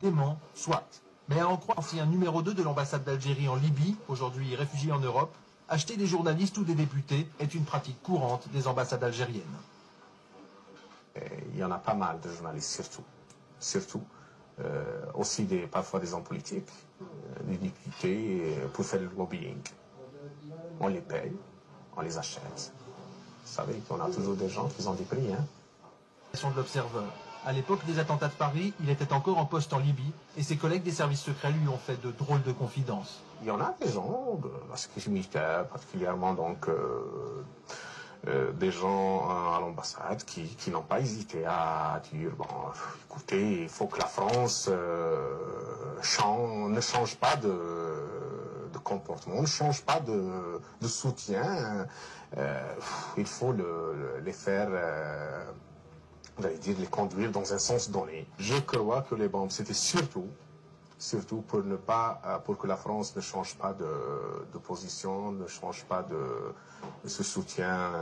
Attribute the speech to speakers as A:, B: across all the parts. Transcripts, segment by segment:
A: Dément, soit. Mais à en croire l'ancien numéro 2 de l'ambassade d'Algérie en Libye, aujourd'hui réfugié en Europe, acheter des journalistes ou des députés est une pratique courante des ambassades algériennes.
B: Il y en a pas mal de journalistes, surtout. Aussi parfois des hommes politiques, des députés, pour faire le lobbying. On les paye, on les achète. Vous savez qu'on a toujours des gens qui ont des prix.
A: De l'Observateur. À l'époque des attentats de Paris, il était encore en poste en Libye et ses collègues des services secrets lui ont fait de drôles de confidences.
B: Il y en a des gens de la sécurité militaire, particulièrement donc des gens à l'ambassade qui n'ont pas hésité à dire bon, écoutez, il faut que la France ne change pas de comportement, ne change pas de soutien. Il faut les faire. Vous allez dire les conduire dans un sens donné. Je crois que les bombes, c'était surtout pour que la France ne change pas de position, ne change pas de ce soutien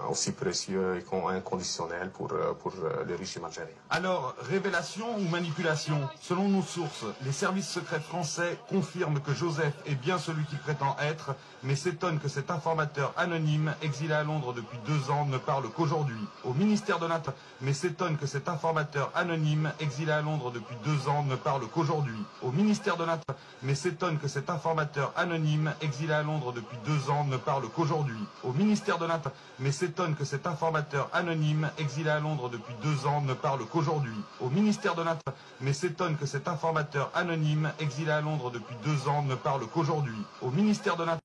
B: aussi précieux et inconditionnel pour le régime algérien.
C: Alors, révélation ou manipulation? Selon nos sources, les services secrets français confirment que Joseph est bien celui qu'il prétend être, mais s'étonnent que cet informateur anonyme, exilé à Londres depuis 2 ans, ne parle qu'aujourd'hui. Au ministère de l'Intérieur, mais s'étonne que cet informateur anonyme, exilé à Londres depuis 2 ans, ne parle qu'aujourd'hui. Au ministère de l'Intérieur, mais s'étonne que cet informateur anonyme, exilé à Londres depuis 2 ans, ne parle qu'aujourd'hui. Au ministère de l'Intérieur, mais s'étonne que cet informateur anonyme, exilé à Londres depuis 2 ans, ne parle qu'aujourd'hui. Au ministère de l'Intérieur, mais s'étonne que cet informateur anonyme, exilé à Londres depuis 2 ans, ne parle qu'aujourd'hui. Au ministère de l'Intérieur,